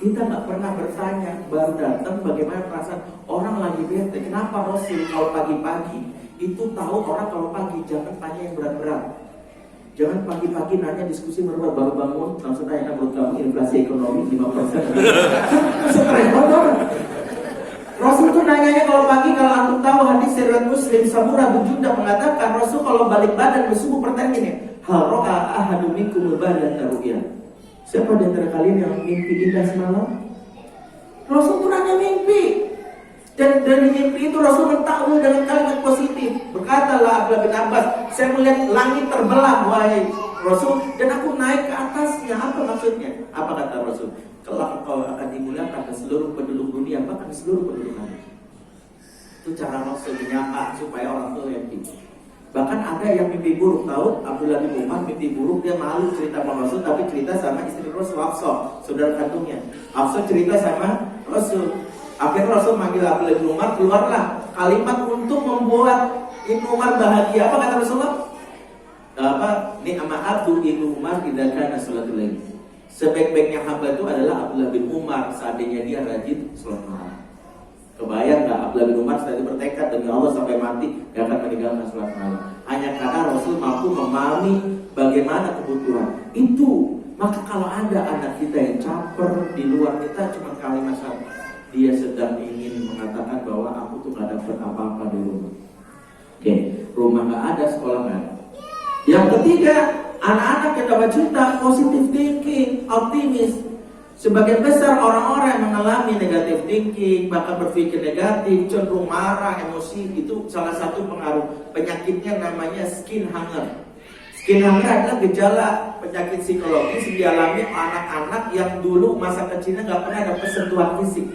Kita nggak pernah bertanya, baru datang bagaimana perasaan orang lagi bete. Kenapa Rasul kalau pagi-pagi itu tahu orang kalau pagi jangan tanya yang berat-berat. Jangan pagi-pagi nanya diskusi baru bangun langsung tanya, menurut kamu inflasi ekonomi 5%. Stres banget. Rasul tuh nanyanya kalau pagi, kalau antum tahu hadis riwayat Muslim, Samurah bin Jundab mengatakan Rasul kalau balik badan bersubuh pertanyaan ini, hal ro'a ahadum minkum badan ru'ya. Siapa di antara kalian yang mimpi indah semalam? Rasul tuh nanya mimpi. Dan dari mimpi itu Rasul mentakwil dengan kalimat positif. Berkatalah Abdullah bin Abbas, saya melihat langit terbelah wahai Rasul, dan aku naik ke atasnya. Apa maksudnya? Apa kata Rasul? Kelak engkau akan dimuliakan ke seluruh penduduk dunia, bahkan seluruh penduduk dunia. Itu cara Rasul menyapa supaya orang tua happy. Bahkan ada yang mimpi buruk, tahu? Abdullah bin Umar mimpi buruk, dia malu cerita sama Rasul, tapi cerita sama istri Rasul, Hafsah, saudara kandungnya. Hafsah cerita sama Rasul. Akhirnya Rasul manggil Abdullah bin Umar, keluarlah kalimat untuk membuat Ibnu Umar bahagia. Apa kata Rasulullah? Ni'ma abdu Ibnu Umar idza kana salatul lail. Sebaik-baiknya hamba itu adalah Abdullah bin Umar seandainya dia rajin sholat malam. Kebayang gak Abdullah bin Umar setelah itu bertekad demi Allah sampai mati gak akan meninggalkan sholat malam. Hanya karena Rasul mampu memahami bagaimana kebutuhan itu. Maka kalau ada anak kita yang caper di luar kita cuma kalimat satu, dia sedang ingin mengatakan bahwa aku tuh gak dapat apa-apa di rumah. Oke, rumah gak ada, sekolah gak ada. Yang ketiga, anak-anak yang dapat cinta, positive thinking, optimis. Sebagian besar orang-orang yang mengalami negative thinking, bahkan berpikir negatif, cenderung marah, emosi, itu salah satu pengaruh penyakitnya namanya skin hunger. Skin hunger adalah gejala penyakit psikologis yang dialami anak-anak yang dulu masa kecilnya nggak pernah ada sentuhan fisik.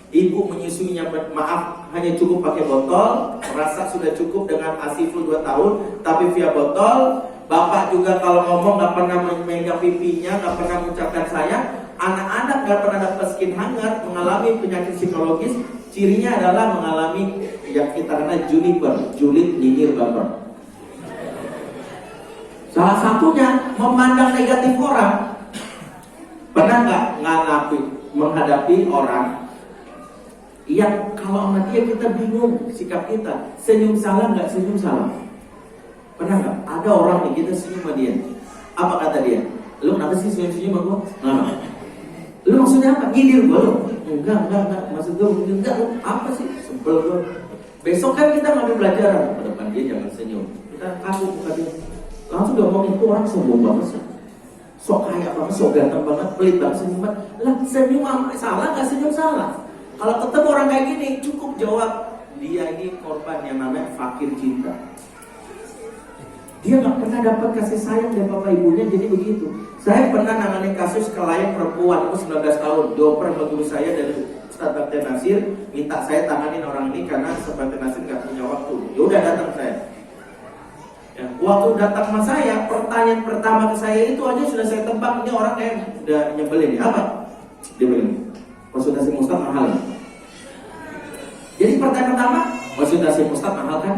Ibu menyusuinya, maaf, hanya cukup pakai botol, merasa sudah cukup dengan ASI full 2 tahun, tapi via botol. Bapak juga kalau ngomong nggak pernah memegang pipinya, nggak pernah mengucapkan sayang. Anak-anak nggak pernah dapat skin hunger, mengalami penyakit psikologis. Cirinya adalah mengalami yang kita kenal juniper, julid nyinyir baper. Salah satunya memandang negatif orang. Pernah nggak menghadapi orang yang kalau sama dia kita bingung sikap kita, senyum salah nggak senyum salah? Pernah nggak? Ada orang nih kita senyum sama dia, apa kata dia? Lu kenapa sih senyum-senyum sama gua? Nah, lu maksudnya apa? Nyindir gua lu? Enggak, maksud gua enggak, lu apa sih? Sebel gua. Besok kan kita ngambil pelajaran, ke depan dia jangan senyum. Kita kaku muka dia, langsung dia ngomong itu orang sombong banget sih. Sok kaya banget, sok ganteng banget, pelit banget, senyum banget. Lah senyum salah nggak senyum salah? Kalau ketemu orang kayak gini, cukup jawab, dia ini korban yang namanya fakir cinta. Dia nggak pernah dapat kasih sayang dari bapak ibunya, jadi begitu. Saya pernah nangani kasus klien perempuan, umur 19 tahun, dioper sama guru saya dari Ustadz Bakti Nasir, minta saya tanganin orang ini karena Ustadz Bakti Nasir nggak punya waktu. Ya udah datang saya. Ya, waktu datang sama saya, pertanyaan pertama ke saya itu aja sudah saya tebak ini orang kayak udah nyebelin. Apa? Dia bilang, konsultasi Ustadz mahal ya? Jadi pertanyaan pertama, konsultasi Ustadz mahal kan?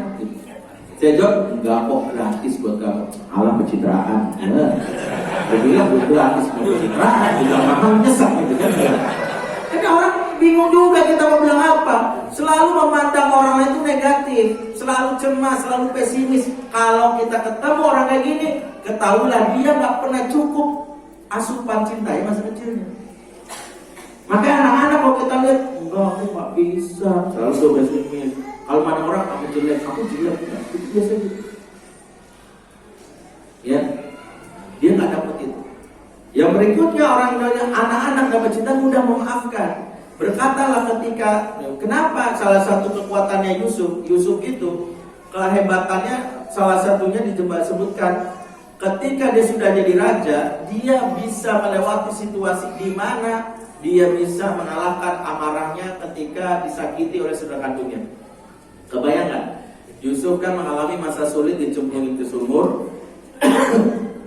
Saya jawab, enggak kok, gratis buat kamu. Alam pencitraan. Saya bilang gratis buat pencitraan, juga mahal nyesek gitu kan. Karena orang bingung juga kita mau bilang apa. Selalu memandang orang lain itu negatif, selalu cemas, selalu pesimis. Kalau kita ketemu orang kayak gini, ketahuilah dia nggak pernah cukup asupan cinta ya masa kecilnya. Makanya anak-anak kalau kita lihat, enggak, aku nggak bisa, selalu tuh pesimis. Kalau mana orang aku jelek, ya, itu biasa gitu. Ya, dia nggak dapat itu. Yang berikutnya orang yang anak-anak dapat cinta mudah memaafkan. Berkatalah ketika, kenapa salah satu kekuatannya Yusuf itu kehebatannya salah satunya disebutkan ketika dia sudah jadi raja, dia bisa melewati situasi di mana dia bisa mengalahkan amarahnya ketika disakiti oleh saudara kandungnya. Kebayang gak? Yusuf kan mengalami masa sulit, dicemplungin ke sumur,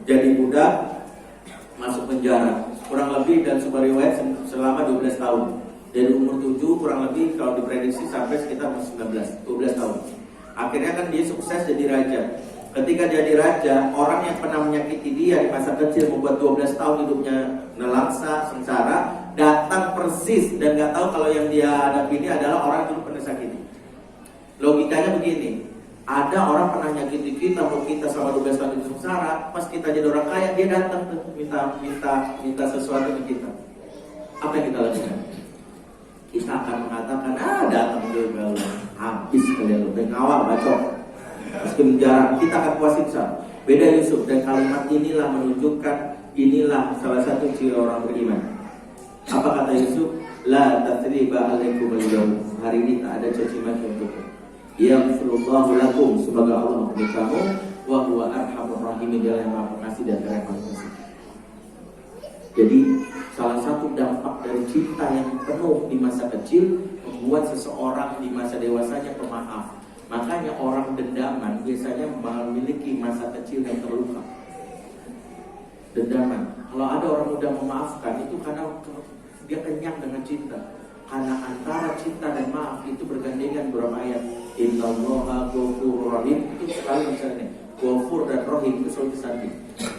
jadi budak, masuk penjara kurang lebih dan sebuah riwayat selama 12 tahun. Dari umur 7 kurang lebih kalau diprediksi sampai sekitar 12 tahun. Akhirnya kan dia sukses jadi raja. Ketika jadi raja, orang yang pernah menyakiti dia di masa kecil membuat 12 tahun hidupnya nelaksa, sengsara, datang persis dan nggak tahu kalau yang dia hadapi ini adalah orang yang pernah sakiti. Logikanya begini, ada orang pernah nyakiti kita, mau kita sama 12 tahun di sengsara, pas kita jadi orang kaya dia datang tuh minta sesuatu ke kita. Apa yang kita lakukan? Kita akan mengatakan, datang juga lu, habis kalian lu, ngawal bacok, meski penjara, kita akan puasin sah. Beda Yusuf, dan kalimat inilah menunjukkan inilah salah satu ciri orang beriman. Apa kata Yusuf? La tathriba alaikum al-yawm. Hari ini tak ada caci maki untukmu. Yaghfirullahu lakum, semoga Allah mengampuni kamu, wa huwa arhamur rahimin, dia yang Maha Pengasih dan Maha Pengasih. Jadi salah satu dampak dari cinta yang penuh di masa kecil membuat seseorang di masa dewasanya pemaaf. Makanya orang dendaman biasanya memiliki masa kecil yang terluka. Dendaman. Kalau ada orang mudah memaafkan itu karena dia kenyang dengan cinta. Karena antara cinta dan maaf itu bergandengan beberapa ayat. Innallaha ghafurur rahim, itu sekali misalnya. Ghafur dan rahim itu selalu disanding.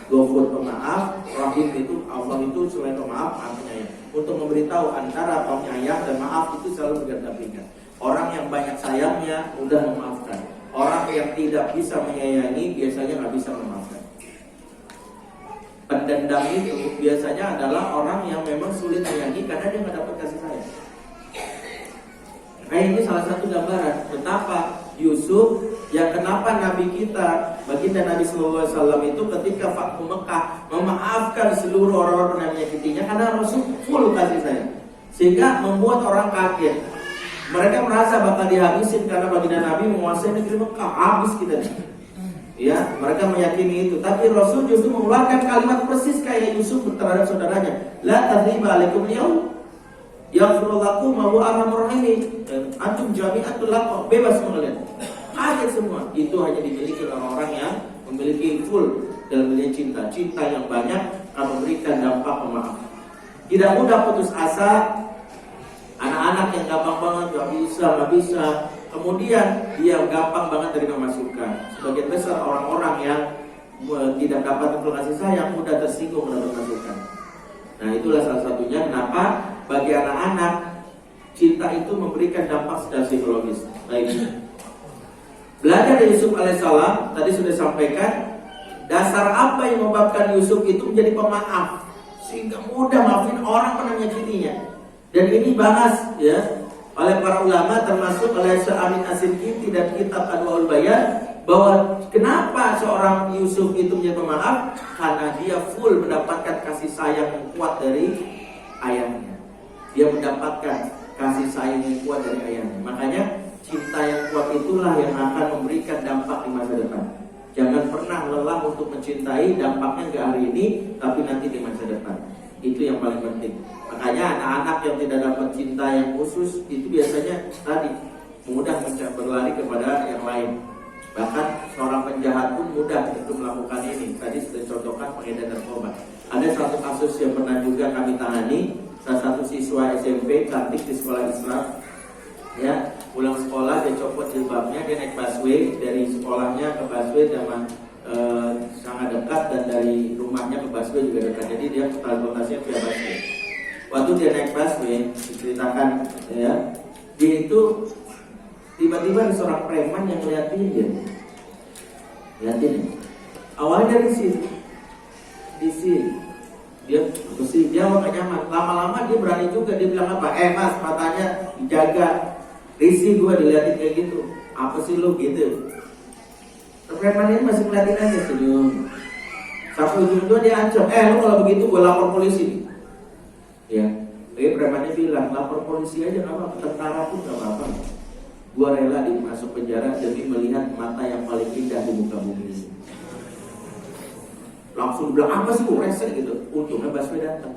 Ghafur pemaaf, rahim itu Allah itu selain pemaaf, penyayang. Untuk memberitahu antara penyayang dan maaf itu selalu berdampingan. Orang yang banyak sayangnya mudah memaafkan. Orang yang tidak bisa menyayangi biasanya nggak bisa memaafkan. Pendendam itu biasanya adalah orang yang memang sulit menyayangi karena dia nggak dapat kasih sayang. Nah ini salah satu gambaran betapa Yusuf yang kenapa Nabi kita, baginda Nabi Sallallahu Alaihi Wasallam itu ketika Fathu Mekah memaafkan seluruh orang-orang yang menyakitinya karena Rasul full kasih sayang, sehingga membuat orang kaget. Mereka merasa bakal dihabisin karena baginda Nabi menguasai negeri Mekah, habis kita nih. Ya, mereka meyakini itu. Tapi Rasul justru mengeluarkan kalimat persis kayak Yusuf terhadap saudaranya. La tathriba alaikum al-yawm. Yaghfirullahu lakum wa huwa arhamur rahimin. Antum jami'atul laqab, bebas mengalir. Kaget semua. Itu hanya dimiliki orang-orang yang memiliki full dalam dunia cinta. Cinta yang banyak akan memberikan dampak pemaaf. Tidak mudah putus asa. Anak-anak yang gampang banget gak bisa. Kemudian dia gampang banget terima masukan. Sebagian besar orang-orang yang tidak dapat kasih sayang mudah tersinggung mendapat masukan. Nah itulah salah satunya kenapa bagi anak-anak cinta itu memberikan dampak secara psikologis. Baik. Belajar dari Yusuf alaihissalam tadi sudah sampaikan dasar apa yang menyebabkan Yusuf itu menjadi pemaaf sehingga mudah maafin orang pernah menyakitinya. Dan ini bahas ya oleh para ulama termasuk oleh Syekh Amin As-Sinqiti dan kitab Adwaul Bayan bahwa kenapa seorang Yusuf itu menjadi pemaaf karena dia full mendapatkan kasih sayang yang kuat dari ayahnya. Dia mendapatkan kasih sayang yang kuat dari ayahnya. Makanya cinta yang kuat itulah yang akan memberikan dampak di masa depan. Jangan pernah lelah untuk mencintai, dampaknya nggak hari ini tapi nanti di masa depan. Itu yang paling penting. Makanya anak-anak yang tidak dapat cinta yang khusus itu biasanya tadi mudah berlari kepada yang lain. Bahkan seorang penjahat pun mudah untuk melakukan ini. Tadi sudah contohkan pengedar narkoba. Ada satu kasus yang pernah juga kami tangani. Salah satu siswa SMP cantik di sekolah Islam, ya pulang sekolah dia copot jilbabnya, dia naik busway dari sekolahnya ke busway zaman sangat dekat dan dari rumahnya ke busway juga dekat. Jadi dia transportasinya via busway. Waktu dia naik busway diceritakan ya, dia itu tiba-tiba ada seorang preman yang ngeliatin dia. Lihatin. Awalnya dari sini. Di sini. Dia nggak nyaman. Lama-lama dia berani juga, dia bilang apa? Mas, matanya dijaga. Risih gue dilihatin kayak gitu. Apa sih lu gitu? Preman ini masih ngeliatin aja senyum. Sampai ujung-ujung dia ancam, lu kalau begitu gue lapor polisi. Ya, jadi premannya bilang lapor polisi aja nggak apa-apa, tentara pun nggak apa-apa. Gue rela dimasuk penjara demi melihat mata yang paling indah di muka bumi ini. Langsung bilang apa sih gue rese gitu. Untungnya busway datang.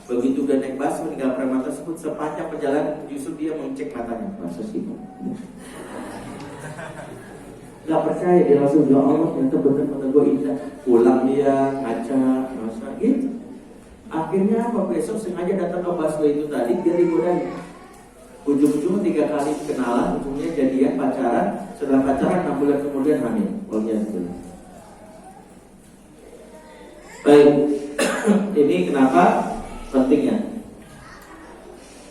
Begitu dia naik busway tinggal preman tersebut sepanjang perjalanan justru dia mengecek matanya. Masa sih? Gak percaya, dia langsung ya Allah ternyata bener mata gue indah. Pulang dia ngaca, masa gitu. Akhirnya apa, besok sengaja datang ke busway itu tadi dia digodain. Ujung-ujung 3 kali kenalan, ujungnya jadian pacaran. Setelah pacaran 6 bulan kemudian hamil. Baik, ini kenapa pentingnya.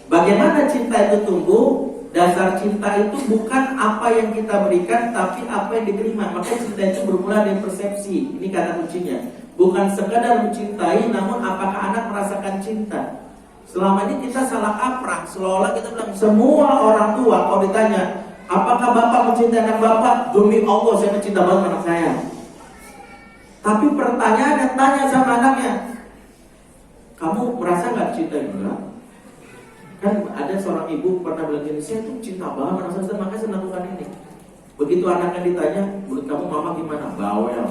Bagaimana cinta itu tumbuh? Dasar cinta itu bukan apa yang kita berikan, tapi apa yang diterima. Maka cinta itu bermula dari persepsi. Ini kata kuncinya. Bukan sekadar mencintai, namun apakah anak merasakan cinta. Selama ini kita salah kaprah. Seolah-olah kita bilang semua orang tua kalau ditanya, apakah bapak mencintai anak bapak? Demi Allah saya mencinta banget anak saya. Tapi pertanyaannya, tanya sama anaknya, kamu merasa gak cinta enggak? Kan ada seorang ibu pernah bilang gini, saya tuh cinta banget anak saya, makanya saya lakukan ini. Begitu anaknya ditanya, menurut kamu mama gimana? Bawel.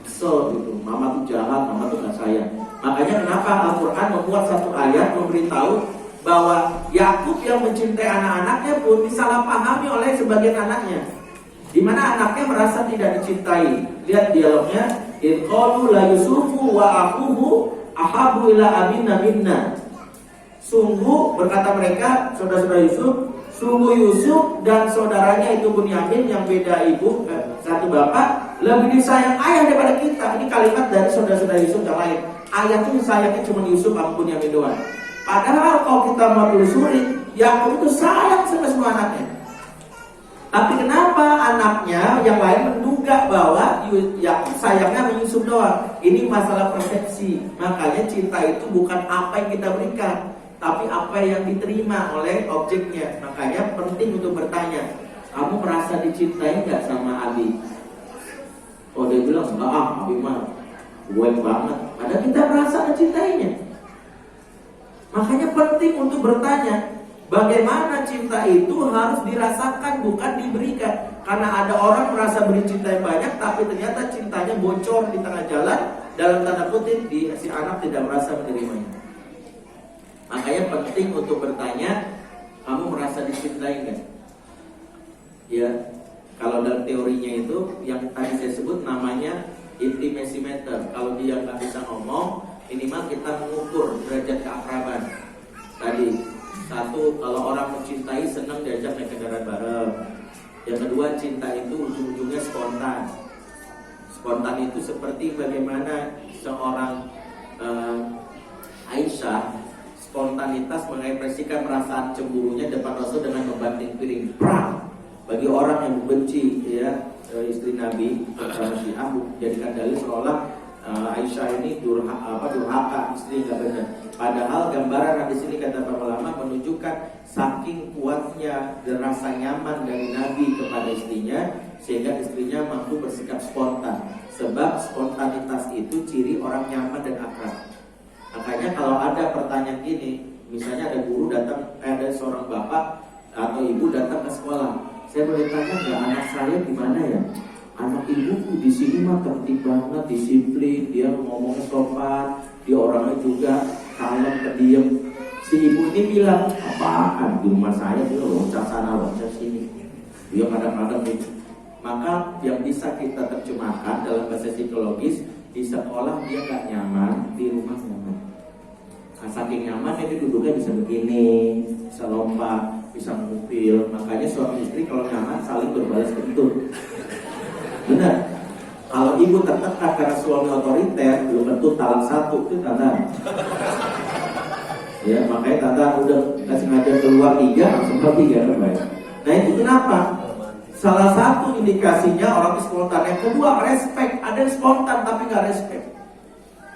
So gitu, mama tuh jahat, mama tuh gak sayang. Makanya kenapa Al-Quran membuat satu ayat memberitahu bahwa Yakub yang mencintai anak-anaknya pun disalahpahami oleh sebagian anaknya, di mana anaknya merasa tidak dicintai. Lihat dialognya, in qalu la yusufu wa akhuhu ahabu ila abina minna. Sungguh berkata mereka, saudara-saudara Yusuf, sungguh Yusuf dan saudaranya itu Bunyamin yang beda ibu, satu bapak, lebih disayang ayah daripada kita. Ini kalimat dari saudara-saudara Yusuf yang lain. Ayah itu sayangnya cuma Yusuf sama Bunyamin doang. Padahal kalau kita mau telusuri, Yakub itu sayang sama semua anaknya. Tapi kenapa anaknya yang lain menduga bahwa Yakub sayangnya sama Yusuf doang? Ini masalah persepsi. Makanya cinta itu bukan apa yang kita berikan, tapi apa yang diterima oleh objeknya. Makanya penting untuk bertanya, kamu merasa dicintai nggak sama Abi? Oh dia bilang, enggak Abi mah gue banget. Padahal kita merasa mencintainya. Makanya penting untuk bertanya, bagaimana cinta itu harus dirasakan bukan diberikan. Karena ada orang merasa beri cinta yang banyak, tapi ternyata cintanya bocor di tengah jalan. Dalam tanda kutip, si anak tidak merasa menerimanya. Makanya penting untuk bertanya, kamu merasa dicintai nggak? Ya, kalau dalam teorinya itu yang tadi saya sebut namanya intimacy meter. Kalau dia nggak bisa ngomong, minimal kita mengukur derajat keakraban. Tadi satu, kalau orang mencintai senang diajak naik kendaraan bareng. Yang kedua, cinta itu ujung-ujungnya spontan. Spontan itu seperti bagaimana seorang Aisyah spontanitas mengekspresikan perasaan cemburunya depan Rasul dengan membanting piring. Prang! Bagi orang yang membenci ya istri Nabi, Syiah jadikan dalil seolah Aisyah ini durhaka, istri nggak benar. Padahal gambaran di sini kata para ulama menunjukkan saking kuatnya dan rasa nyaman dari Nabi kepada istrinya sehingga istrinya mampu bersikap spontan. Sebab spontanitas itu ciri orang nyaman dan akrab. Makanya kalau ada pertanyaan gini, misalnya ada guru datang, ada seorang bapak atau ibu datang ke sekolah, saya boleh tanya nggak anak saya gimana ya? Anak ibuku di sini mah tertib banget, disiplin, dia ngomong sopan, dia orangnya juga kalem, pendiam. Si ibu ini bilang, apaan di rumah saya dia loncat sana loncat sini, dia kadang-kadang gitu. Maka yang bisa kita terjemahkan dalam bahasa psikologis, di sekolah dia nggak nyaman, di rumah nyaman. Saking nyaman dia duduknya bisa begini, bisa lompat, bisa ngupil. Makanya suami istri kalau nyaman saling berbalas kentut. Benar. Kalau ibu tertekan karena suami otoriter, belum tentu talak satu itu tanda. Ya, makanya tanda udah kasih ngajar keluar 3 langsung ke 3 kan baik. Nah itu kenapa? Salah satu indikasinya orang itu spontan. Yang kedua respect. Ada yang spontan tapi nggak respect.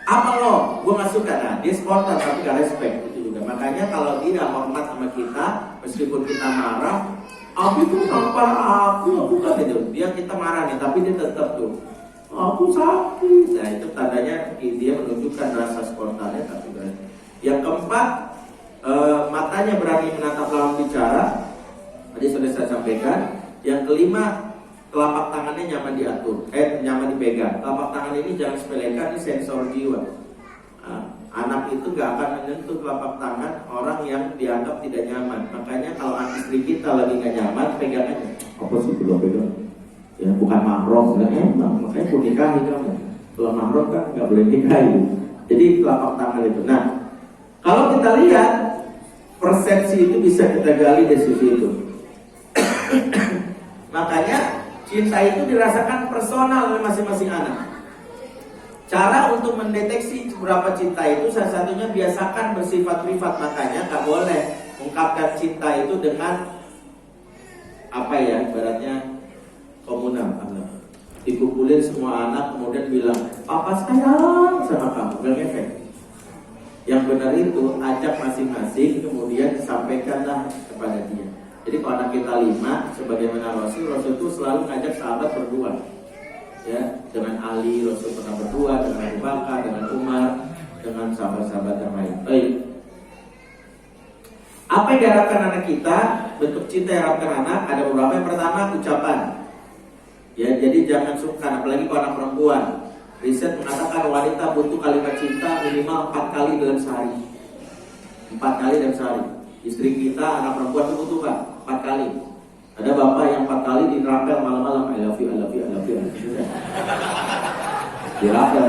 Apa lo? Gue nggak suka. Nah dia spontan tapi nggak respect itu juga. Makanya kalau dia hormat sama kita, meskipun kita marah, Abi tuh nampar aku kan itu. Dia kita marah nih, tapi dia tetap tuh. Aku sakit. Nah itu tandanya dia menunjukkan rasa spontannya tapi berani. Yang keempat, matanya berani menatap lawan bicara. Tadi sudah saya sampaikan. Yang kelima, telapak tangannya nyaman diatur, nyaman dipegang. Telapak tangan ini jangan sepelekan, ini sensor jiwa. Anak itu gak akan menyentuh telapak tangan orang yang dianggap tidak nyaman. Makanya kalau istri kita lagi gak nyaman, pegang aja. Apa sih belum pegang? Ya bukan mahram, gak enak. Makanya pun nikahi kamu. Kalau mahram kan gak boleh nikahi. Jadi telapak tangan itu. Nah, kalau kita lihat persepsi itu bisa kita gali dari sisi itu. Makanya cinta itu dirasakan personal oleh masing-masing anak. Cara untuk mendeteksi seberapa cinta itu salah satunya biasakan bersifat privat. Makanya nggak boleh mengungkapkan cinta itu dengan apa ya, ibaratnya komunal. Dikumpulin semua anak kemudian bilang, papa sayang sama kamu, gak ngefek. Yang benar itu ajak masing-masing kemudian sampaikanlah kepada dia. Jadi kalau anak kita 5, sebagaimana Rasul itu selalu ngajak sahabat berdua. Ya, dengan Ali Rasul pernah berdua, dengan Abu Bakar, dengan Umar, dengan sahabat-sahabat yang lain. Baik. Apa yang diharapkan anak kita, bentuk cinta yang diharapkan anak ada beberapa. Yang pertama ucapan. Ya, jadi jangan sungkan, apalagi kalau anak perempuan. Riset mengatakan wanita butuh kalimat cinta minimal 4 kali dalam sehari. 4 kali dalam sehari. Istri kita, anak perempuan itu butuh Pak, 4 kali. Ada bapak yang 4 kali dirapel malam-malam, I love you, I love you, I love you. Dirapel,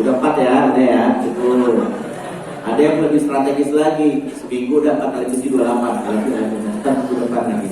udah 4 ya, ada ya, betul. Ada yang lebih strategis lagi, seminggu udah 4 kali suci 28, I love you, I love you. Ntar minggu depan lagi.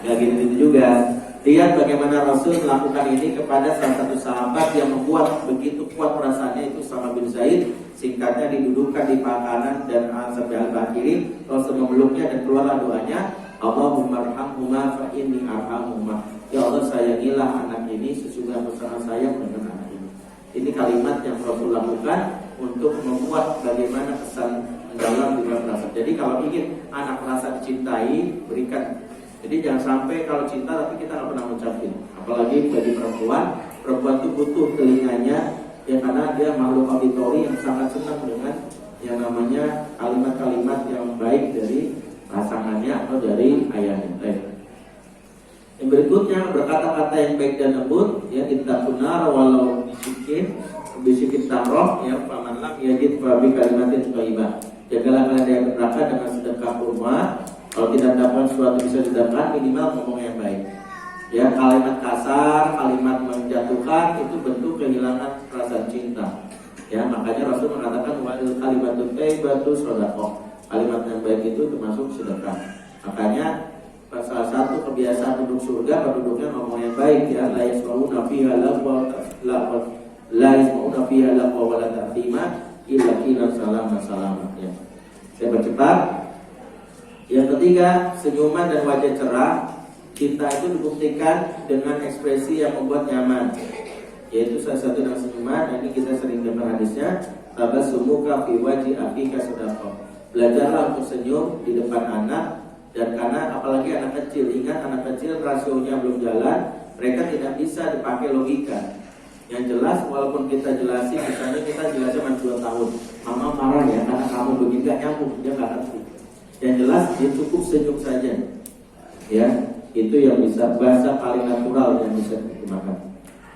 Gak gitu juga. Lihat bagaimana Rasul melakukan ini kepada salah satu sahabat yang membuat begitu kuat perasaannya, itu Usama bin Zaid. Singkatnya didudukkan di paha kanan dan sampai al kiri. Rasul memeluknya dan keluarlah doanya, Allahumma arhamhuma fa inni arhamhuma. Ya Allah, sayangilah anak ini sesungguhnya aku sangat sayang dengan anak ini. Ini kalimat yang Rasul lakukan untuk membuat bagaimana kesan mendalam di dalam perasaan. Jadi kalau ingin anak merasa dicintai, berikan. Jadi jangan sampai kalau cinta tapi kita nggak pernah mengucapin. Apalagi bagi perempuan itu butuh telinganya, ya karena dia makhluk auditori yang sangat senang dengan yang namanya kalimat-kalimat yang baik dari pasangannya atau dari ayahnya. Yang berikutnya berkata-kata yang baik dan lembut, ya ittaqunnar walau bisikin tamroh, ya pamanlah yajid fabi kalimatin thayyibah. Jagalah kalian dari neraka dengan sedekah kurma. Kalau tidak dapat sesuatu bisa sedekah, minimal ngomong yang baik. Ya, kalimat kasar, kalimat menjatuhkan itu bentuk kehilangan rasa cinta. Ya, makanya Rasul mengatakan wal kalimatut thayyibatu shadaqah. Kalimat yang baik itu termasuk sedekah. Makanya salah satu kebiasaan penduduk surga, penduduknya ngomong yang baik, ya. La yasma'una fiha lagwa wa la ta'thima illa qila salama. Ya. Saya percepat. Yang ketiga, senyuman dan wajah cerah. Cinta itu dibuktikan dengan ekspresi yang membuat nyaman, yaitu salah satu dengan senyuman. Ini kita sering dengar hadisnya, tabassumuka fi wajhi akhika sadaqah. Belajarlah untuk senyum di depan anak. Dan karena apalagi anak kecil, ingat anak kecil rasionya belum jalan, mereka tidak bisa dipakai logika. Yang jelas walaupun kita jelasin, misalnya kita jelasin cuma 2 tahun, mama marah ya karena kamu begini, gak nyambung, dia gak ngerti. Yang jelas dia cukup senyum saja. Ya, itu yang bisa, bahasa paling natural yang bisa digunakan.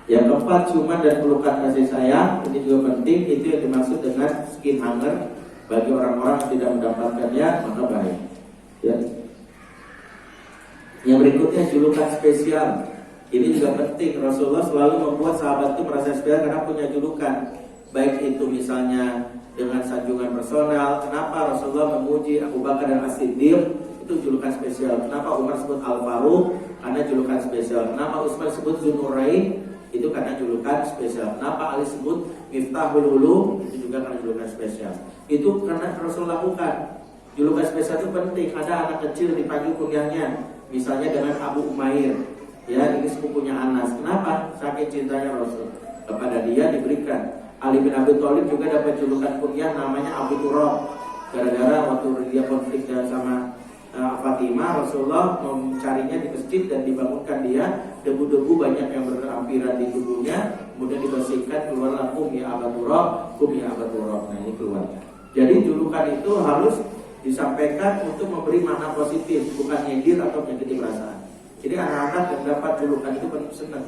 Yang keempat, ciuman dan pelukan kasih sayang. Ini juga penting, itu yang dimaksud dengan skin hanger. Bagi orang-orang yang tidak mendapatkannya, maka baik. Ya. Yang berikutnya, julukan spesial. Ini juga penting. Rasulullah selalu membuat sahabat itu merasa spesial karena punya julukan. Baik itu misalnya dengan sanjungan personal. Kenapa Rasulullah memuji Abu Bakar dan As-Siddiq? Itu julukan spesial. Kenapa Umar sebut Al-Faruq? Karena julukan spesial. Kenapa Utsman sebut Dzunurain? Itu karena julukan spesial. Kenapa Ali sebut Miftahul Ulum? Itu juga karena julukan spesial. Itu karena Rasul lakukan. Julukan spesial itu penting. Ada anak kecil dipanggil kunyahnya, misalnya dengan Abu Umair. Ya, ini sepupunya Anas. Kenapa? Saking cintanya Rasul kepada dia diberikan. Ali bin Abi Thalib juga dapat julukan kunyah namanya Abu Turab. Gara-gara waktu dia konflik sama Fatimah, Rasulullah mencarinya di masjid dan dibangunkan dia. Debu-debu banyak yang berhampiran di tubuhnya, kemudian dibersihkan, keluarlah kum ya Abu Turab, kum ya Abu Turab. Nah, ini keluar. Jadi julukan itu harus disampaikan untuk memberi makna positif, bukan nyindir atau menyakiti perasaan. Jadi anak-anak yang dapat julukan itu penuh senang.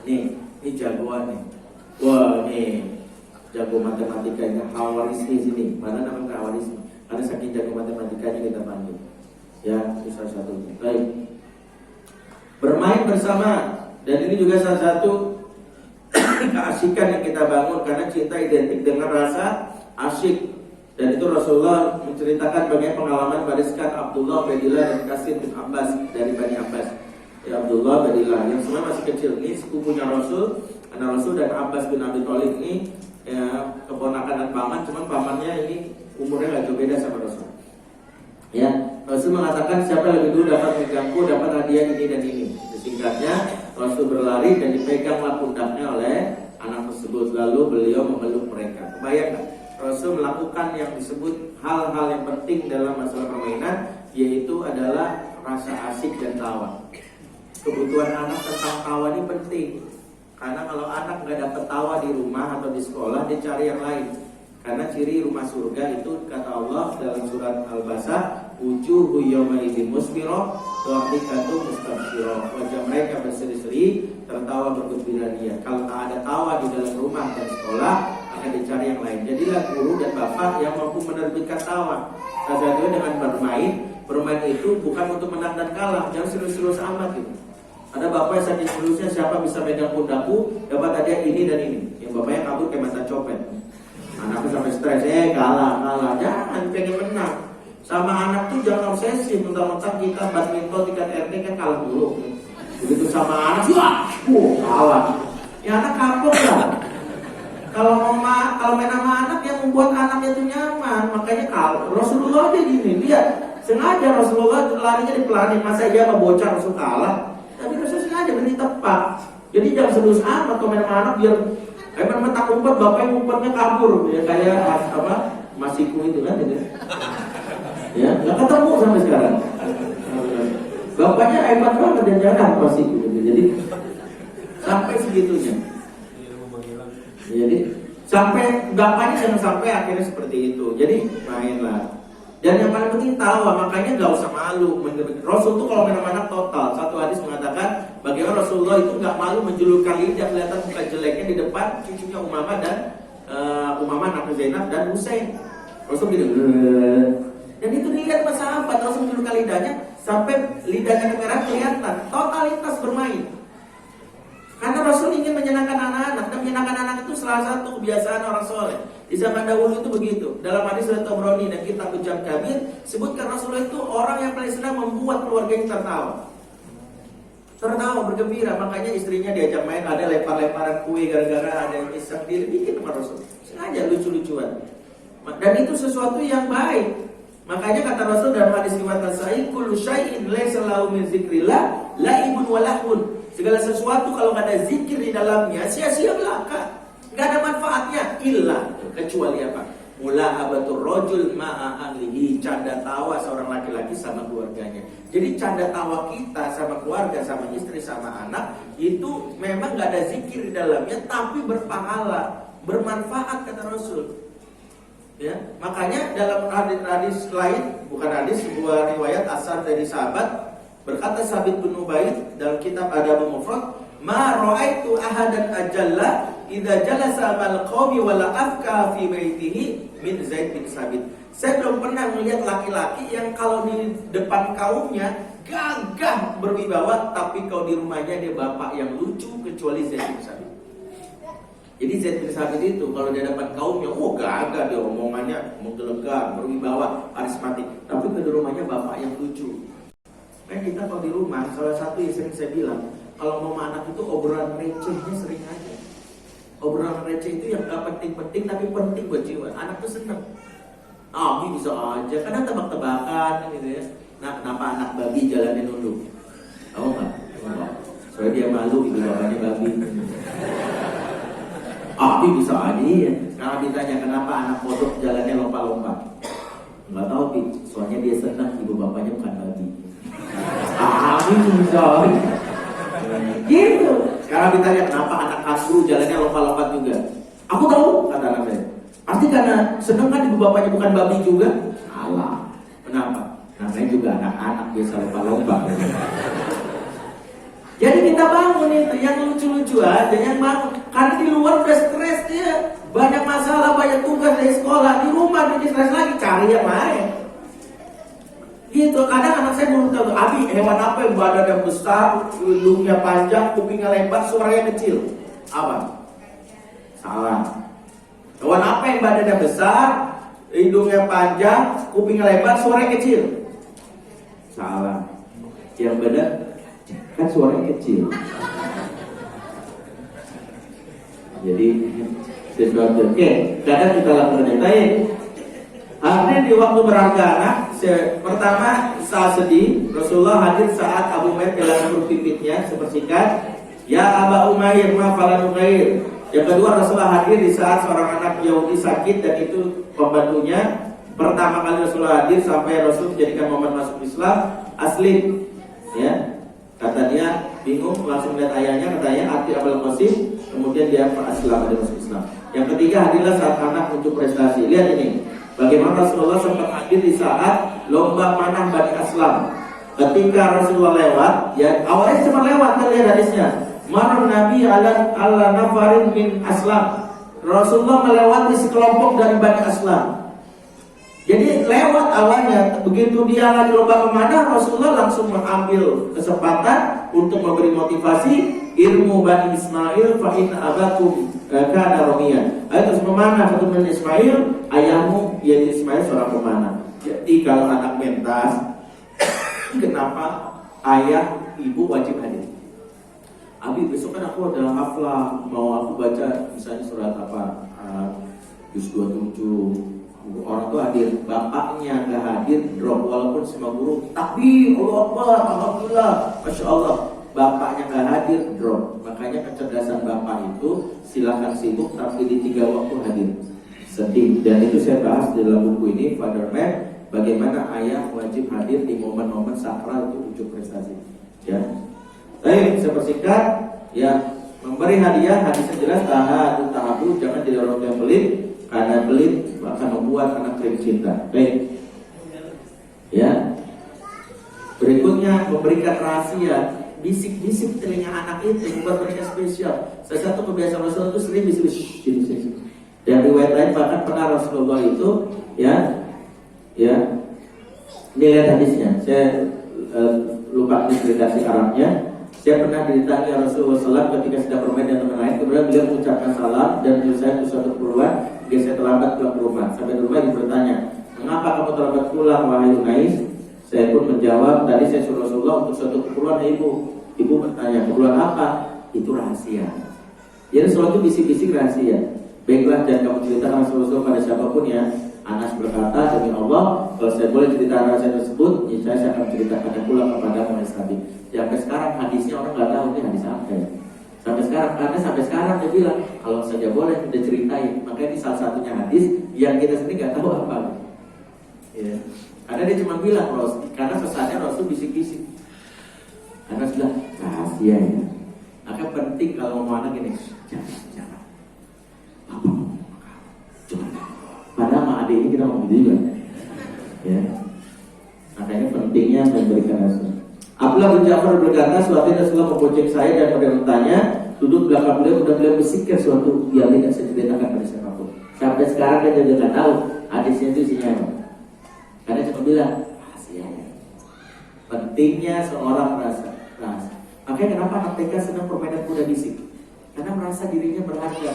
Nih, ini jagoan nih. Wah, nih jago matematikanya Hawarizmi sini. Mana namanya Hawarizmi? Karena saking jago matematikanya kita panggil. Ya, itu salah satu. Baik. Bermain bersama, dan ini juga salah satu keasikan yang kita bangun karena cinta identik dengan rasa asyik. Dan itu Rasulullah menceritakan bagaimana pengalaman bariskan Abdullah, Ubaidillah dan Qasim bin Abbas dari Bani Abbas. Ya Abdullah Badillah yang sebenarnya masih kecil ini sepupunya Rasul, anak Rasul, dan Abbas bin Abi Thalib ini ya, keponakan dan paman, cuman pamannya ini umurnya nggak jauh beda sama Rasul. Ya, Rasul mengatakan siapa lebih dulu dapat megangku dapat hadiah ini dan ini. Singkatnya, Rasul berlari dan dipeganglah pundaknya oleh anak tersebut. Lalu beliau memeluk mereka. Kebayang nggak? Rasul melakukan yang disebut hal-hal yang penting dalam masalah permainan, yaitu adalah rasa asik dan tawa. Kebutuhan anak tentang tawa ini penting, karena kalau anak nggak dapat tawa di rumah atau di sekolah, dia cari yang lain. Karena ciri rumah surga itu kata Allah dalam surat Al-Baqarah, wujuhu yawma idzin musfirah dhahikatu mustabsyirah. Wajah mereka berseri-seri, tertawa bergembira dia. Kalau tak ada tawa di dalam rumah dan sekolah, akan dicari yang lain. Jadilah guru dan bapak yang mampu menerbitkan tawa. Salah satunya dengan bermain. Bermain itu bukan untuk menang dan kalah, jangan serius-serius amat gitu. Ada bapak yang saking seriusnya, siapa bisa megang pundakku dapat hadiah ini dan ini. Yang bapaknya kabur kayak mantan copet. Anaknya sampai stres, kalah, jangan pengen menang. Sama anak tuh jangan obsesi, mentang-mentang kita badminton tingkat RT kan kalah dulu. Begitu sama anak, kalah. Ya anak kapok lah. Kalau main sama anak yang membuat anaknya itu nyaman, makanya kalau Rasulullah aja gini, lihat sengaja Rasulullah larinya dipelanin, masa iya sama bocah Rasul kalah. Tapi Rasul sengaja beri tepat. Jadi jangan sedus amat kalau main sama anak biar emang mentak umpet, bapaknya umpetnya kabur ya kayak Masiku itu kan gitu. Ya, nggak ketemu sampai sekarang. Bapaknya hebat banget dan jarang Masiku gitu. Jadi sampai segitunya. Jadi sampai bapaknya jangan sampai akhirnya seperti itu. Jadi mainlah. Dan yang paling penting tawa, makanya gak usah malu. Rasul tuh kalau main sama anak total. Satu hadis mengatakan bagaimana Rasulullah itu gak malu menjulurkan lidah, kelihatan muka jeleknya di depan cucunya Umamah dan Umamah anak Zainab dan Husain. Rasul gitu. Dan itu dilihat sama sahabat, Rasul menjulurkan lidahnya sampai lidahnya kemerah kelihatan. Totalitas bermain. Karena Rasul ingin menyenangkan anak-anak, dan menyenangkan anak itu salah satu kebiasaan orang soleh. Di zaman dahulu itu begitu. Dalam hadis riwayat Tabrani dan kitab Jam' Kabir, sebutkan Rasulullah itu orang yang paling senang membuat keluarganya tertawa, bergembira. Makanya istrinya diajak main, ada lempar-lemparan kue gara-gara ada yang iseng dia bikin sama Rasul. Sengaja lucu-lucuan. Dan itu sesuatu yang baik. Makanya kata Rasul dalam hadis riwayat Sahih, kullu syai'in laysa lahu min dzikrillah laibun wa lahun. Segala sesuatu kalau nggak ada zikir di dalamnya sia-sia belaka, nggak ada manfaatnya. Illa, kecuali apa? Mula'abatur rajul ma'a ahlihi, canda tawa seorang laki-laki sama keluarganya. Jadi canda tawa kita sama keluarga, sama istri, sama anak itu memang nggak ada zikir di dalamnya, tapi berpahala, bermanfaat kata Rasul. Ya, makanya dalam hadis lain, bukan hadis, sebuah riwayat asar dari sahabat. Berkata Sabit bin Ubaid dalam kitab Adabul Mufrad, "Ma ra'aitu ahadan ajalla idza jalasa ma'al qaumi wa la afka fi baitihi min Zaid bin Sabit." Saya belum pernah melihat laki-laki yang kalau di depan kaumnya gagah berwibawa, tapi kalau di rumahnya dia bapak yang lucu, kecuali Zaid bin Sabit. Jadi Zaid bin Sabit itu kalau di depan kaumnya, gagah dia omongannya, menggelegar, berwibawa, karismatik, tapi di rumahnya bapak yang lucu. Kayak kita kalau di rumah, salah satu yang sering saya bilang, kalau mau anak itu obrolan recehnya sering aja. Obrolan receh itu yang gak penting-penting tapi penting buat jiwa. Anak tuh seneng. Ini bisa aja, kadang tebak-tebakan gitu ya. Nah, kenapa anak babi jalannya nunduk? Tahu nggak? Soalnya dia malu ibu bapaknya babi. Bisa aja ya. Sekarang ditanya kenapa anak bodoh jalannya lompat-lompat? Nggak tahu Pi, soalnya dia senang ibu bapaknya bukan babi. Bisa gitu. Sekarang ditanya kenapa anak kanguru jalannya lompat-lompat juga? Aku tahu, kata anak saya. Pasti karena seneng kan ibu bapaknya bukan babi juga. Salah. Kenapa? Namanya juga anak-anak biasa lompat-lompat. Jadi kita bangun itu yang lucu-lucu aja, yang bangun. Karena di luar udah stres dia, banyak masalah, banyak tugas dari sekolah. Di rumah dia stres lagi, cari yang lain. Gitu, kadang anak saya belum tahu, Abi hewan apa yang badannya besar, hidungnya panjang, kupingnya lebar, suaranya kecil? Apa? Salah. Hewan apa yang badannya besar, hidungnya panjang, kupingnya lebar, suaranya kecil? Salah. Yang benar, kan suaranya kecil. Jadi sesuatu kadang kita lakukan baik. Hadir di waktu berharga anak. Pertama saat sedih, Rasulullah hadir saat Abu Umair kehilangan pipitnya sepersikat. Ya Aba Umair ma falan ghair. Yang kedua Rasulullah hadir di saat seorang anak Yahudi sakit dan itu pembantunya. Pertama kali Rasulullah hadir sampai Rasul menjadikan Muhammad masuk Islam asli. Ya, kata dia bingung langsung lihat ayahnya, katanya Ati Abul Qasim, kemudian dia Islam, ada masuk Islam. Yang ketiga hadirlah saat anak untuk prestasi. Lihat ini, bagaimana Rasulullah sempat hadir di saat lomba panah Bani Aslam. Ketika Rasulullah lewat, ya awalnya cuma lewat, kan lihat hadisnya. Mar Nabi ala nafarin min Aslam. Rasulullah melewati sekelompok dari Bani Aslam. Jadi lewat awalnya, begitu dia lagi lomba memanah, Rasulullah langsung mengambil kesempatan untuk memberi motivasi ilmu Bani Ismail fa inna abakum kana ramiyan. Ayo terus memanah satu Bani Ismail, ayahmu yaitu Ismail seorang pemanah. Jadi kalau anak mentas, kenapa ayah ibu wajib hadir? Abi besok kan aku ada haflah, mau aku baca misalnya surat apa, juz 27. Orang tua hadir, bapaknya nggak hadir, drop walaupun semua guru takbir, Allah Akbar, alhamdulillah, masya Allah, bapaknya nggak hadir, drop. Makanya kecerdasan bapak itu silakan sibuk tapi di 3 waktu hadir. Sedih, dan itu saya bahas di dalam buku ini, Father Man, bagaimana ayah wajib hadir di momen-momen sakral untuk ujuk prestasi. Ya, baik, saya persingkat, ya memberi hadiah, hadisnya jelas, tahabu, jangan jadi orang yang pelit. Karena pelit akan membuat anak kering cinta. Baik. Ya. Berikutnya memberikan rahasia, bisik-bisik telinga anak itu membuat mereka spesial. Salah satu kebiasaan Rasulullah itu sering bisik-bisik. Dan riwayat lain bahkan pernah Rasulullah itu ya. Ini lihat hadisnya. Saya lupa interpretasi Arabnya. Saya pernah didatangi Rasulullah SAW ketika sedang bermain dengan teman lain. Kemudian beliau mengucapkan salam dan menyelesaikan suatu keperluan. Dia saya terlambat pulang ke rumah. Sampai di rumah dia bertanya, mengapa kamu terlambat pulang wahai Unais? Saya pun menjawab, tadi saya suruh Rasulullah untuk suatu keperluan ibu. Ibu bertanya, keperluan apa? Itu rahasia. Jadi Rasulullah itu bisik-bisik rahasia. Baiklah, dan kamu ceritakan Rasulullah pada siapapun ya. Anas berkata, demi Allah, kalau saya boleh cerita rahasia tersebut, ya saya akan ceritakannya pula kepada Muhammad Nabi. Sampai sekarang hadisnya orang nggak tahu ini hadis apa ya. Sampai sekarang, karena sampai sekarang dia bilang kalau saja boleh kita ceritain. Makanya ini salah satunya hadis yang kita sendiri nggak tahu apa. Ya. Karena dia cuma bilang Rasul, karena pesannya Rasul bisik-bisik. Karena sudah rahasia ya. Maka penting kalau mau anak ini jangan. Apa mau jangan. Padahal sama adik ini kita mau juga. Ya. Makanya pentingnya memberikan rahasia. Abdullah bin Ja'far berkata, suatu hari Rasulullah membonceng saya dan pada bertanya, duduk belakang beliau, kemudian beliau bersikir suatu yang tidak saya ceritakan pada siapapun. Sampai sekarang dia juga tidak tahu hadisnya itu isinya apa. Karena cuma bilang rahasianya. Pentingnya seorang merasa. Makanya kenapa anak TK sedang permainan kuda bisik? Karena merasa dirinya berharga.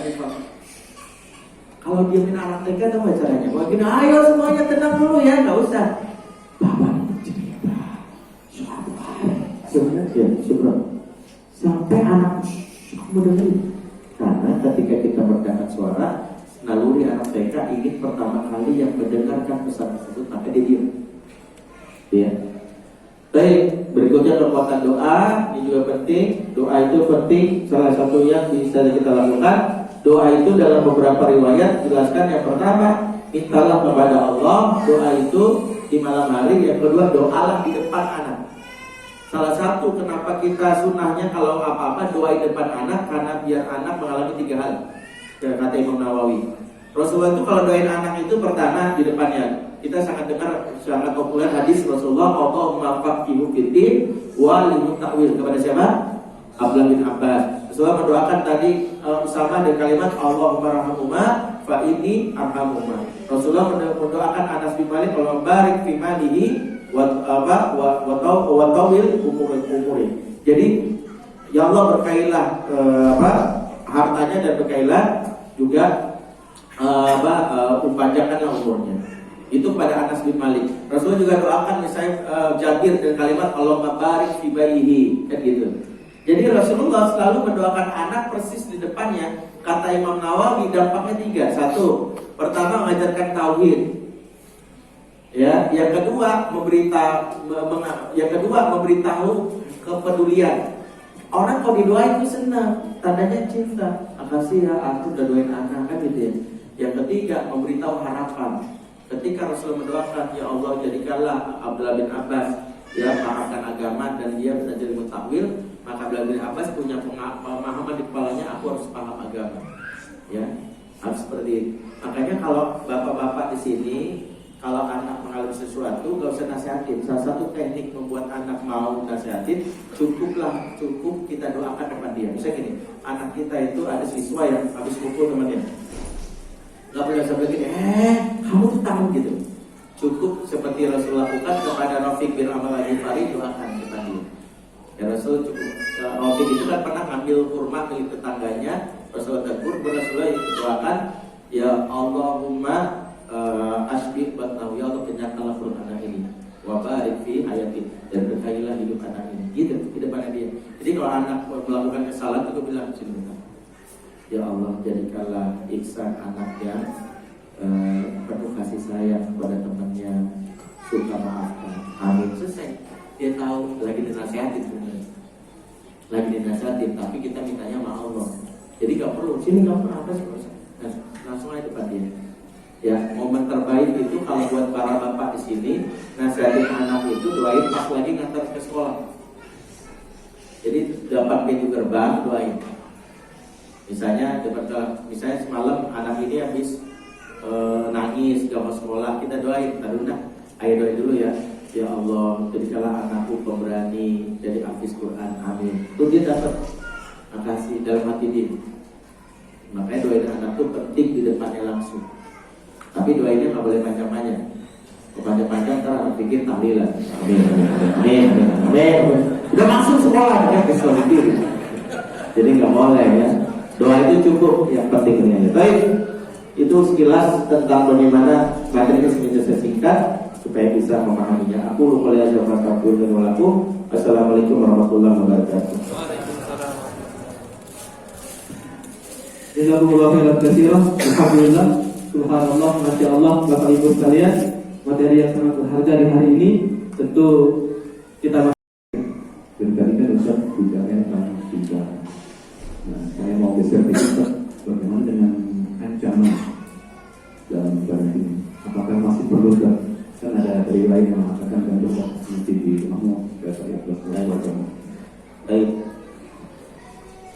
Kalau dia main anak TK tahu gak caranya? Wah gini, ayo semuanya tenang dulu ya, nggak usah. Bapak sebenarnya sampai anak mendengar. Karena ketika kita mendengarkan suara, naluri anak TK ingin pertama kali yang mendengarkan pesan tersebut, maka dia diam. Ya. Baik, berikutnya kekuatan doa, ini juga penting. Doa itu penting, salah satu yang bisa kita lakukan. Doa itu dalam beberapa riwayat dijelaskan, yang pertama mintalah kepada Allah. Doa itu di malam hari. Yang kedua doalah di depan anak. Salah satu kenapa kita sunnahnya kalau apa-apa doa di depan anak, karena biar anak mengalami 3 hal. Kata Imam Nawawi. Rasulullah itu kalau doain anak itu pertama di depannya. Kita sangat dengar, sangat populer hadis Rasulullah, Allahumma faqihu fiddin wa limutta'wil. Kepada siapa? Abdullah bin Abbas. Rasulullah mendoakan tadi sama dengan kalimat Allahumma rahmuhuma fa inni arhamuhuma. Rasulullah mendoakan Anas bin Malik, Allah barik fi malihi wa tawil umuri. Jadi ya Allah berkailah hartanya dan berkailah juga panjangkanlah umurnya. Itu pada Anas bin Malik. Rasulullah juga doakan misalnya Jabir dengan kalimat Allahumma barik fi bayihi, kan gitu. Jadi Rasulullah selalu mendoakan anak persis di depannya. Kata Imam Nawawi dampaknya 3. 1, pertama mengajarkan tauhid. Ya, yang kedua memberitahu kepedulian. Orang kalau didoain itu senang, tandanya cinta. Makasih ya, aku udah doain anak, kan gitu ya. Yang ketiga memberitahu harapan. Ketika Rasulullah mendoakan, ya Allah jadikanlah Abdullah bin Abbas ya pahamkan agama dan dia bisa jadi mutakwil, maka Abdullah bin Abbas punya pemahaman di kepalanya, aku harus paham agama. Ya, harus seperti itu. Makanya kalau bapak-bapak di sini, kalau anak mengalami sesuatu, gak usah nasihatin. Salah satu teknik membuat anak mau nasihatin, cukup kita doakan depan dia. Misalnya gini, anak kita itu ada siswa yang habis pukul temannya. Gak boleh sampai gini, kamu tuh tahu gitu. Cukup seperti Rasulullah lakukan kepada Rafiq bin Amal Al-Ghifari, doakan depan dia. Ya Rasul cukup. Rafiq itu kan pernah ngambil kurma milik tetangganya. Rasulullah tegur, Rasulullah doakan, ya Allahumma asbih batnahu, ya Allah kenyatalah perut anak ini, wa barik fi hayati, dan berkailah hidup anak ini. Gitu di depan dia. Jadi kalau anak melakukan kesalahan itu bilang sini, ya Allah jadikanlah Iksan anak yang penuh kasih sayang kepada temannya, suka maafkan. Amin. Selesai. Dia tahu lagi dinasihatin sebenarnya. Lagi dinasihatin, tapi kita mintanya sama Allah. Jadi gak perlu, sini gak pernah apa sih, langsung aja depan dia. Ya, momen terbaik itu kalau buat para bapak di sini, nasihatin anak itu doain pas lagi ngantar ke sekolah. Jadi dapat pintu gerbang doain. Misalnya semalam anak ini habis nangis gak mau sekolah, kita doain. Ayo doain dulu ya. Ya Allah, jadikanlah anakku pemberani jadi hafiz Quran. Amin. Itu dia dapat. Makasih dalam hati dia. Makanya doain anak itu penting di depannya langsung. Tapi doainnya nggak boleh panjang-panjang. Panjang-panjang ntar anak pikir tahlilan. Amin. Amin. Amin. Udah langsung sekolah ya kesel diri. Jadi nggak boleh ya. Doa itu cukup, yang penting ini. Baik, itu sekilas tentang bagaimana materi ini sebenarnya singkat supaya bisa memahaminya. Aku lupa lihat jawab kabul dan walakum. Assalamualaikum warahmatullahi wabarakatuh. Jazakumullah khairan katsiran. Alhamdulillah, subhanallah, masya Allah, Bapak Ibu sekalian, materi yang sangat berharga di hari ini. Tentu kita dan tadi kan Ustaz bicara tentang bicara. Nah, saya mau geser sedikit, bagaimana dengan ancaman dalam ibadah ini? Apakah masih perlu kan ada dari lain yang mengatakan dan Ustaz mesti di rumahmu biasa ya Baik.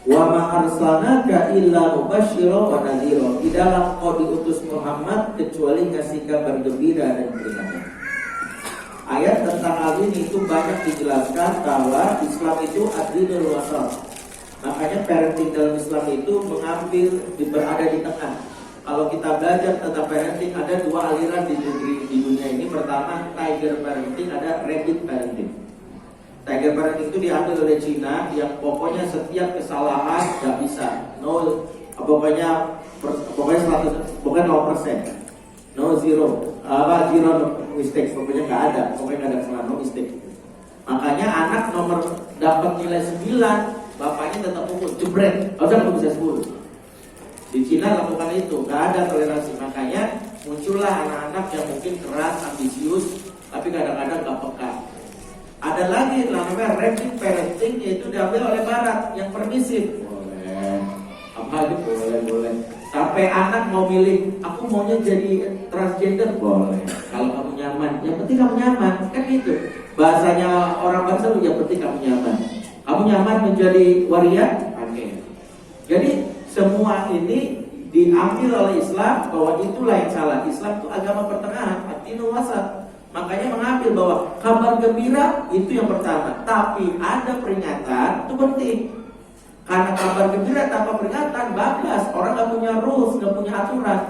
Wa ma arsalnaka illa mubasysyiran wa nadhira. Tidaklah kau diutus Muhammad kecuali ngasih kabar gembira dan peringatan. Ayat tentang hal ini itu banyak dijelaskan bahwa Islam itu ad-dinul wasat. Makanya parenting dalam Islam itu berada di tengah. Kalau kita belajar tentang parenting, ada dua aliran di dunia ini. Pertama, tiger parenting, ada rabbit parenting. Tiger parenting itu diambil oleh Cina, yang pokoknya setiap kesalahan nggak bisa, pokoknya 100%, pokoknya 0%, zero mistake, pokoknya nggak ada kesalahan, no mistake. Makanya anak nomor dapat nilai 9, bapaknya tetap pukul, jebret, harusnya bisa 10. Di Cina lakukan itu, nggak ada toleransi. Makanya muncullah anak-anak yang mungkin keras, ambisius, tapi kadang-kadang nggak peka. Ada lagi namanya rabbit parenting, yaitu diambil oleh Barat yang permisif. Boleh, apa aja boleh. Sampai anak mau milih, aku maunya jadi transgender, boleh. Kalau kamu nyaman, yang penting kamu nyaman, kan gitu. Bahasanya orang bangsa, yang penting kamu nyaman. Kamu nyaman menjadi waria, oke. Jadi semua ini diambil oleh Islam bahwa itulah yang salah. Islam itu agama pertengahan, ad-dinul wasat. Makanya mengambil bahwa kabar gembira itu yang pertama, tapi ada peringatan itu penting. Karena kabar gembira tanpa peringatan bablas, orang nggak punya rules, nggak punya aturan.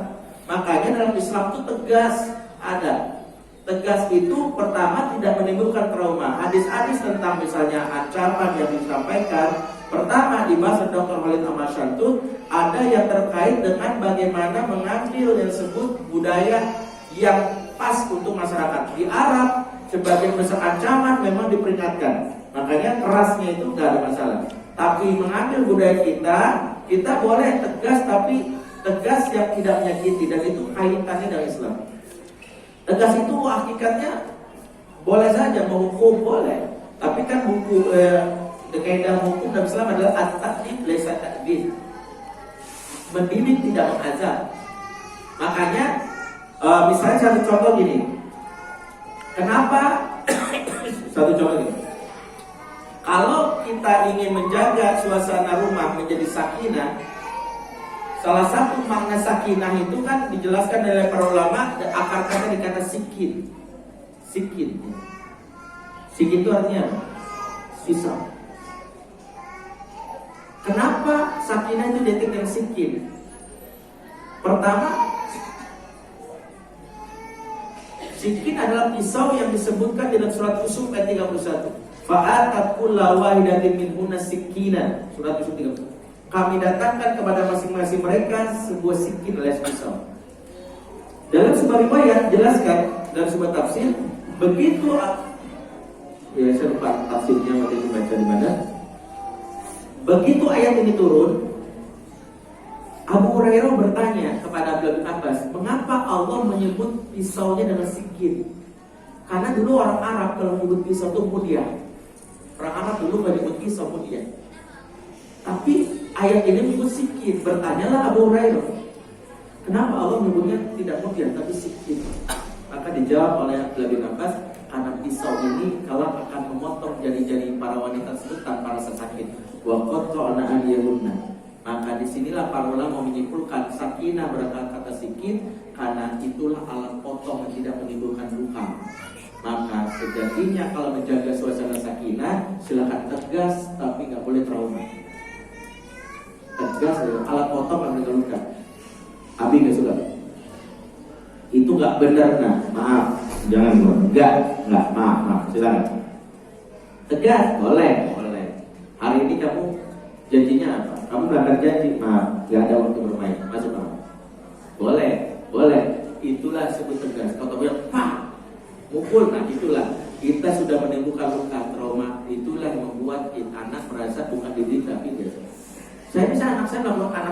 Makanya dalam Islam itu tegas ada. Tegas itu pertama tidak menimbulkan trauma. Hadis-hadis tentang misalnya ancaman yang disampaikan, pertama dibahas Dr. Khalid Ahmad Syantun, ada yang terkait dengan bagaimana mengambil yang disebut budaya yang pas untuk masyarakat. Di Arab sebagian besar ancaman memang diperingatkan, makanya kerasnya itu nggak ada masalah. Tapi mengambil budaya kita boleh tegas, tapi tegas yang tidak menyakiti, dan itu kaitannya dengan Islam. Tegas itu hakikatnya boleh saja menghukum, boleh, tapi kan buku kaidah hukum dalam Islam adalah at-ta'dib laisa ta'dib. Mendidik tidak mengazab. Makanya misalnya satu contoh gini. Kenapa satu contoh gini. Kalau kita ingin menjaga suasana rumah menjadi sakinah, salah satu makna sakinah itu kan dijelaskan oleh para ulama, akar kata di kata sikin. Sikin. Sikin itu artinya apa? Sisa. Kenapa sakinah itu identik dengan sikin? Pertama, sikin adalah pisau yang disebutkan dalam surat Yusuf ayat 31. Fa'atat kulla wahidatin minhunna sikinan. Surat Yusuf 31. Kami datangkan kepada masing-masing mereka sebuah sikin alias pisau. Dalam sebuah riwayat jelaskan, dalam sebuah tafsir, begitu saya lupa tafsirnya waktu itu baca di mana. Begitu ayat ini turun, Abu Hurairah bertanya kepada Abdullah bin Abbas, mengapa Allah menyebut pisaunya dengan sikin? Karena dulu orang Arab kalau menyebut pisau itu mulia. Orang Arab dulu menyebut pisau mulia. Tapi ayat ini menyebut sikin. Bertanyalah Abu Hurairah, kenapa Allah menyebutnya tidak mulia tapi sikin? Maka dijawab oleh Abdullah bin Abbas, karena pisau ini kalau akan memotong jari-jari para wanita tersebut tanpa rasa sakit. Wa qatta'na aydiyahunna. Maka disinilah para ulama menyimpulkan sakinah berangkat kata sikin, karena itulah alat potong yang tidak menimbulkan luka. Maka sejatinya kalau menjaga suasana sakinah, silakan tegas tapi nggak boleh trauma. Tegas alat potong yang menimbulkan luka. Abi nggak suka. Itu nggak benar, nah maaf, jangan nggak maaf, silakan. Tegas boleh. Hari ini kamu janjinya apa? Kamu berangkat janji, maaf, nggak ada waktu bermain, masuk kamu. Boleh. Itulah sebut tegas. Kalau kamu bilang, pak, mukul, nah itulah kita sudah menimbulkan luka, trauma. Itulah yang membuat anak merasa bukan diri tapi dia. Saya bisa anak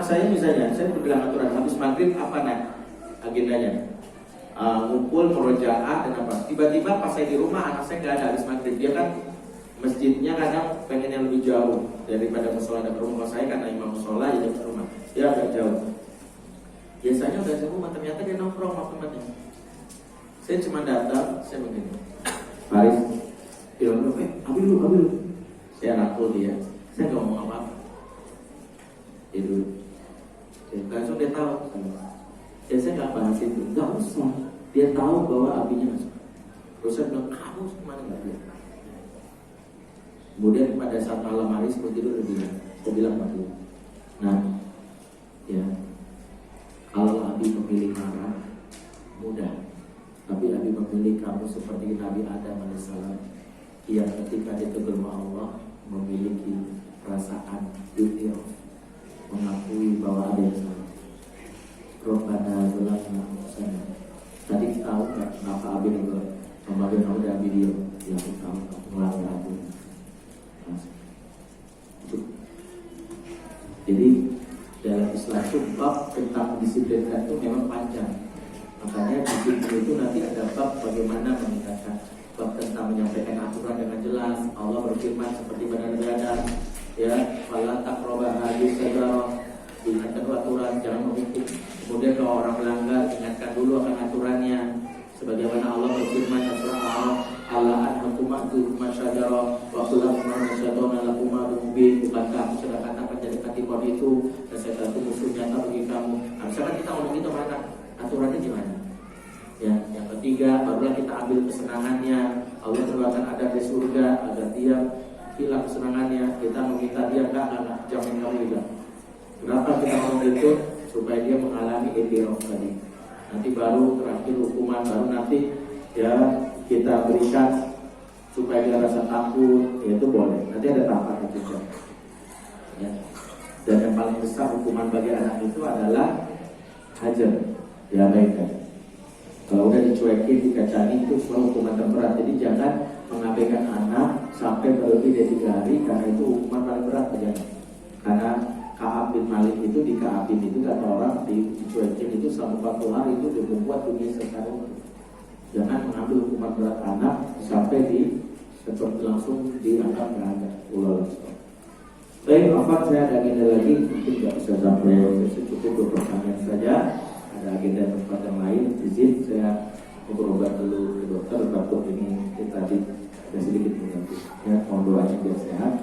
saya misalnya, saya berbilang aturan habis maghrib apa agendanya? Ngumpul, murojaah dan apa? Tiba-tiba pas saya di rumah anak saya nggak ada habis maghrib, dia kan masjidnya kadang pengen yang lebih jauh daripada musola dan rumah saya, karena imam musola jadi ke rumah dia agak jauh. Biasanya udah saya rumah, ternyata dia nongkrong waktu. Saya cuma datang, saya begini, Faris, bilang dulu, ambil dulu. Saya rangkul dia, saya nggak ngomong apa-apa. Dia dulu, langsung dia tahu. Ya saya nggak bahas itu, nggak usah. Dia tahu bahwa abinya masuk. Terus saya bilang, kamu kemana nggak bilang? Kemudian pada saat malam hari sebelum tidur saya bilang Pak, nah ya, kalau Abi memilih marah mudah, tapi Abi memilih kamu seperti Nabi Adam alaihissalam yang ketika dia ke rumah Allah memiliki perasaan ikhtiar, mengakui bahwa ada yang salah. Robbana zalamna anfusana. Tadi tahu nggak kenapa Abi memanggil kamu dari video? Ya aku tahu, aku melanggar aku. Jadi dalam Islam itu bab tentang mendisiplinkan itu memang panjang. Makanya disiplin itu nanti ada bab bagaimana meningkatkan, bab tentang menyampaikan aturan dengan jelas. Allah berfirman seperti benar-benar ya, wala taqrabu hadhihi syajarah, ingatkan aturan, jangan menghukum. Kemudian kalau orang melanggar, ingatkan dulu akan aturannya. Sebagaimana Allah berfirman dalam surah Al-A'raf, Allah anhakumatu masyajarah wa khulaqna masyadona lakuma mubin. Bukankah aku sudah katakan jadi pohon itu dan saya tahu musuh nyata bagi kamu. Harusnya kita ngomong itu mana? Aturannya gimana? Ya, yang ketiga barulah kita ambil kesenangannya. Allah berkata ada di surga agar dia hilang kesenangannya. Kita meminta dia enggak jamin kamu hilang. Kenapa kita ngomong itu? Supaya dia mengalami ikhtiar tadi. Nanti baru terakhir hukuman, baru nanti ya kita berikan supaya dia rasa takut, ya itu boleh. Nanti ada tahapan juga. Ya. Dan yang paling besar hukuman bagi anak itu adalah hajar, diabaikan. Kalau udah dicuekin, dikacangin itu selalu hukuman terberat. Jadi jangan mengabaikan anak sampai berlebih dari 3 hari, karena itu hukuman paling berat aja. Karena Ka'ab bin Malik itu di Ka'abin itu kata orang dicuekin itu selama 40 hari itu dia membuat dunia sekarang. Jangan mengambil hukuman berat anak sampai seperti langsung dianggap nggak ada. Baik, apa saya ada agenda lagi, mungkin nggak bisa sampai cukup 2 pertanyaan saja. Ada agenda tempat yang lain, izin saya berobat dulu ke dokter, takut ini tadi ada sedikit mengganggu. Ya, mohon doanya biar sehat.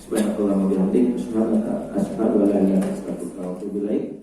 Subhanallah wa bihamdihi, asyhadu an la ilaha illa anta, astaghfiruka wa atubu ilaik.